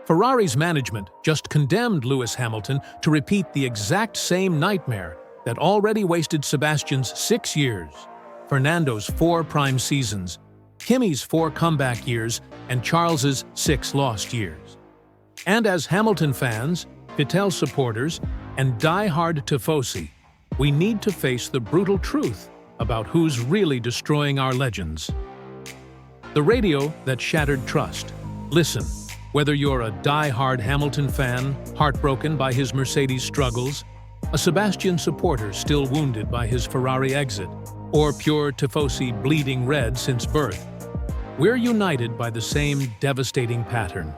Ferrari's management just condemned Lewis Hamilton to repeat the exact same nightmare that already wasted Sebastian's 6 years, Fernando's 4 prime seasons, Kimi's 4 comeback years, and Charles's 6 lost years. And as Hamilton fans, Vettel supporters, and die-hard tifosi, we need to face the brutal truth about who's really destroying our legends. The radio that shattered trust. Listen, whether you're a die-hard Hamilton fan, heartbroken by his Mercedes struggles, a Sebastian supporter still wounded by his Ferrari exit, or pure tifosi bleeding red since birth, we're united by the same devastating pattern.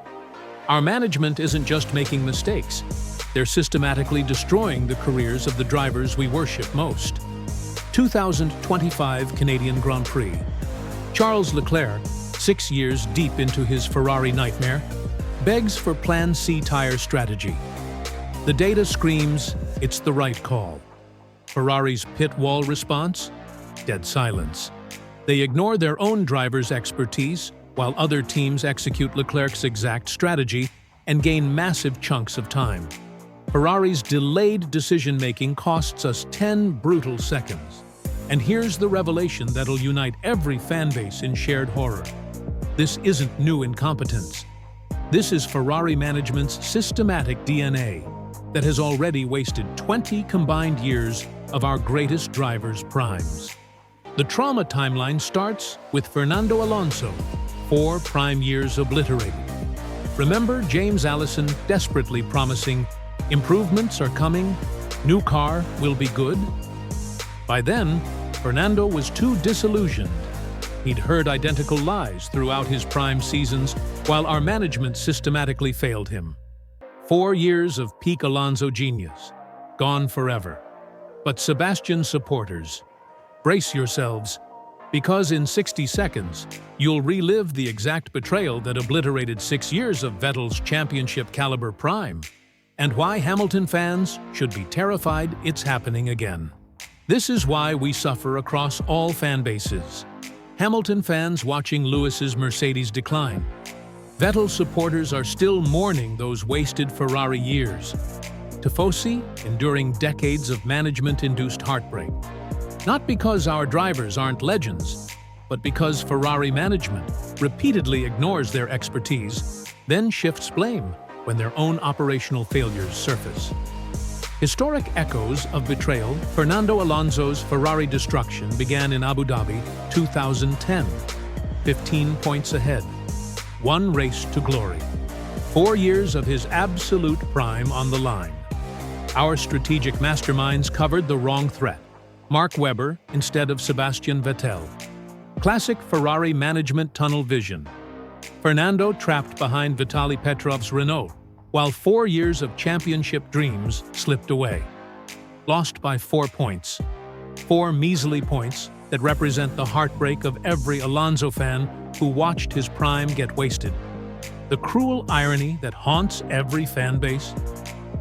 Our management isn't just making mistakes, they're systematically destroying the careers of the drivers we worship most. 2025 Canadian Grand Prix. Charles Leclerc, 6 years deep into his Ferrari nightmare, begs for Plan C tire strategy. The data screams it's the right call. Ferrari's pit wall response? Dead silence. They ignore their own driver's expertise, while other teams execute Leclerc's exact strategy and gain massive chunks of time. Ferrari's delayed decision-making costs us 10 brutal seconds. And here's the revelation that'll unite every fanbase in shared horror. This isn't new incompetence. This is Ferrari management's systematic DNA that has already wasted 20 combined years of our greatest drivers' primes. The trauma timeline starts with Fernando Alonso, 4 prime years obliterated. Remember James Allison desperately promising, "Improvements are coming, new car will be good"? By then, Fernando was too disillusioned. He'd heard identical lies throughout his prime seasons, while our management systematically failed him. 4 years of peak Alonso genius, gone forever. But Sebastian supporters, brace yourselves, because in 60 seconds, you'll relive the exact betrayal that obliterated 6 years of Vettel's championship-caliber prime, and why Hamilton fans should be terrified it's happening again. This is why we suffer across all fan bases. Hamilton fans watching Lewis's Mercedes decline. Vettel supporters are still mourning those wasted Ferrari years. Tifosi enduring decades of management-induced heartbreak. Not because our drivers aren't legends, but because Ferrari management repeatedly ignores their expertise, then shifts blame when their own operational failures surface. Historic echoes of betrayal. Fernando Alonso's Ferrari destruction began in Abu Dhabi 2010, 15 points ahead. 1 race to glory. 4 years of his absolute prime on the line. Our strategic masterminds covered the wrong threat. Mark Webber instead of Sebastian Vettel. Classic Ferrari management tunnel vision. Fernando trapped behind Vitaly Petrov's Renault, while 4 years of championship dreams slipped away. Lost by 4 points. 4 measly points that represent the heartbreak of every Alonso fan who watched his prime get wasted. The cruel irony that haunts every fan base.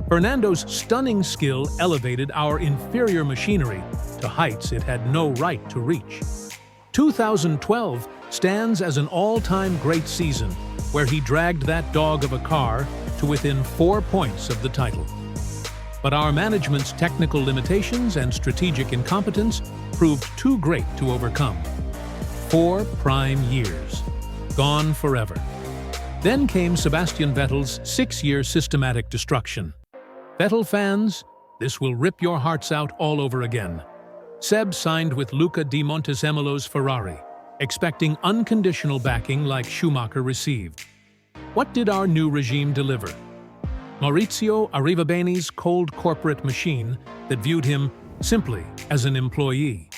Fernando's stunning skill elevated our inferior machinery to heights it had no right to reach. 2012 stands as an all-time great season where he dragged that dog of a car to within 4 points of the title. But our management's technical limitations and strategic incompetence proved too great to overcome. 4 prime years, gone forever. Then came Sebastian Vettel's 6-year systematic destruction. Vettel fans, this will rip your hearts out all over again. Seb signed with Luca di Montezemolo's Ferrari, expecting unconditional backing like Schumacher received. What did our new regime deliver? Maurizio Arrivabeni's cold corporate machine that viewed him simply as an employee.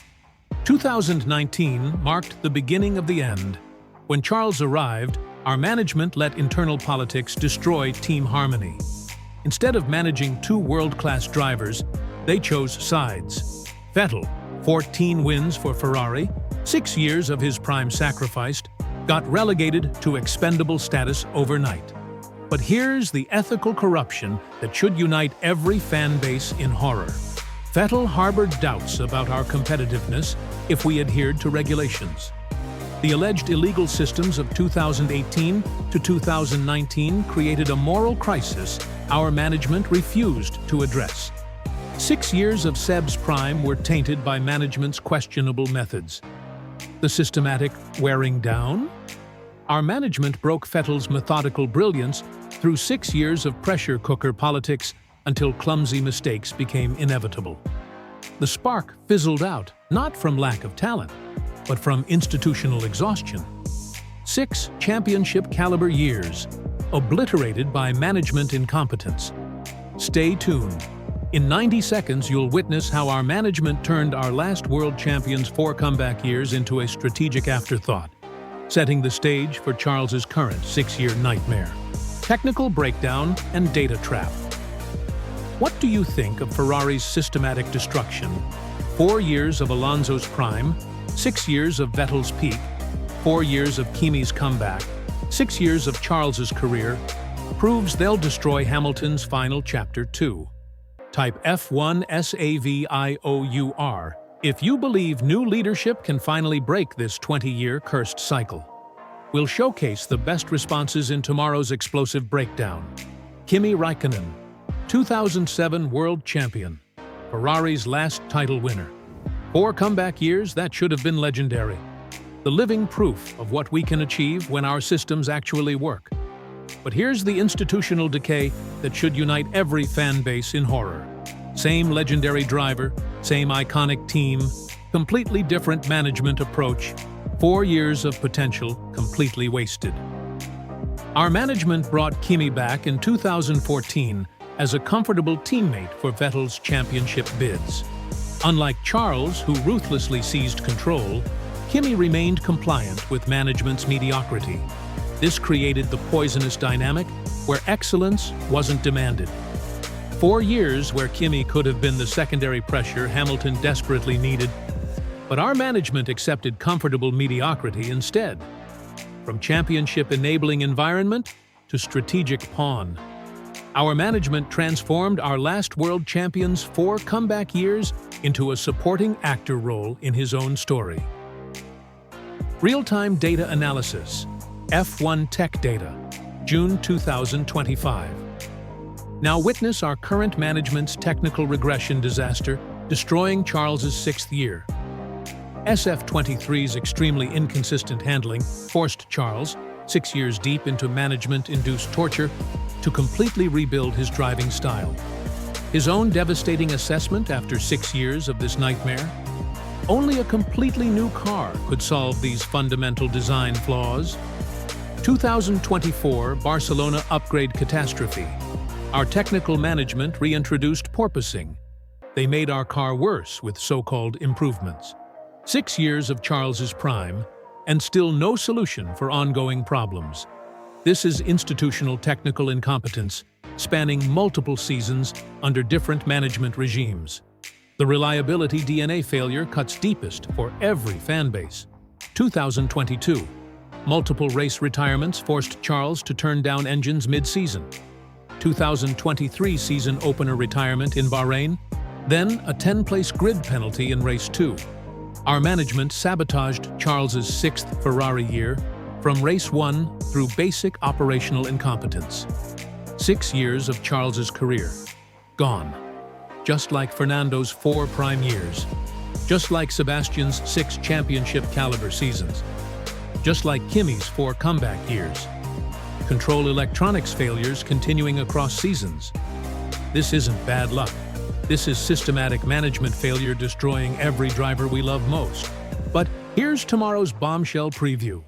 2019 marked the beginning of the end. When Charles arrived, our management let internal politics destroy team harmony. Instead of managing 2 world-class drivers, they chose sides. Vettel, 14 wins for Ferrari, 6 years of his prime sacrificed, got relegated to expendable status overnight. But here's the ethical corruption that should unite every fan base in horror. Vettel harbored doubts about our competitiveness if we adhered to regulations. The alleged illegal systems of 2018 to 2019 created a moral crisis our management refused to address. 6 years of Seb's prime were tainted by management's questionable methods. The systematic wearing down? Our management broke Vettel's methodical brilliance through 6 years of pressure cooker politics until clumsy mistakes became inevitable. The spark fizzled out, not from lack of talent, but from institutional exhaustion. 6 championship-caliber years, obliterated by management incompetence. Stay tuned. In 90 seconds, you'll witness how our management turned our last world champions' 4 comeback years into a strategic afterthought, setting the stage for Charles's current 6-year nightmare. Technical breakdown and data trap. What do you think of Ferrari's systematic destruction? 4 years of Alonso's prime, 6 years of Vettel's peak, 4 years of Kimi's comeback, 6 years of Charles's career, proves they'll destroy Hamilton's final chapter too. Type F1 SAVIOUR if you believe new leadership can finally break this 20-year cursed cycle. We'll showcase the best responses in tomorrow's explosive breakdown. Kimi Raikkonen, 2007 World Champion, Ferrari's last title winner. 4 comeback years that should have been legendary. The living proof of what we can achieve when our systems actually work. But here's the institutional decay that should unite every fan base in horror. Same legendary driver, same iconic team, completely different management approach, 4 years of potential completely wasted. Our management brought Kimi back in 2014 as a comfortable teammate for Vettel's championship bids. Unlike Charles, who ruthlessly seized control, Kimi remained compliant with management's mediocrity. This created the poisonous dynamic where excellence wasn't demanded. 4 years where Kimi could have been the secondary pressure Hamilton desperately needed, but our management accepted comfortable mediocrity instead. From championship-enabling environment to strategic pawn, our management transformed our last world champion's 4 comeback years into a supporting actor role in his own story. Real-time data analysis. F1 Tech Data, June 2025. Now witness our current management's technical regression disaster, destroying Charles's 6th year. SF23's extremely inconsistent handling forced Charles, 6 years deep into management-induced torture, to completely rebuild his driving style. His own devastating assessment after 6 years of this nightmare? Only a completely new car could solve these fundamental design flaws. 2024 Barcelona upgrade catastrophe. Our technical management reintroduced porpoising. They made our car worse with so-called improvements. 6 years of Charles's prime, and still no solution for ongoing problems. This is institutional technical incompetence, spanning multiple seasons under different management regimes. The reliability DNA failure cuts deepest for every fan base. 2022. Multiple race retirements forced Charles to turn down engines mid-season. 2023 season opener retirement in Bahrain, then a 10-place grid penalty in race 2. Our management sabotaged Charles's 6th Ferrari year, from race 1 through basic operational incompetence. 6 years of Charles's career, gone. Just like Fernando's 4 prime years. Just like Sebastian's 6 championship-caliber seasons. Just like Kimi's 4 comeback years. Control electronics failures continuing across seasons. This isn't bad luck. This is systematic management failure destroying every driver we love most. But here's tomorrow's bombshell preview.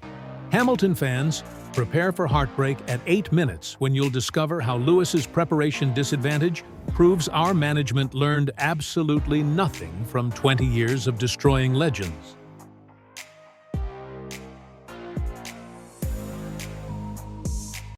Hamilton fans, prepare for heartbreak at 8 minutes when you'll discover how Lewis's preparation disadvantage proves our management learned absolutely nothing from 20 years of destroying legends.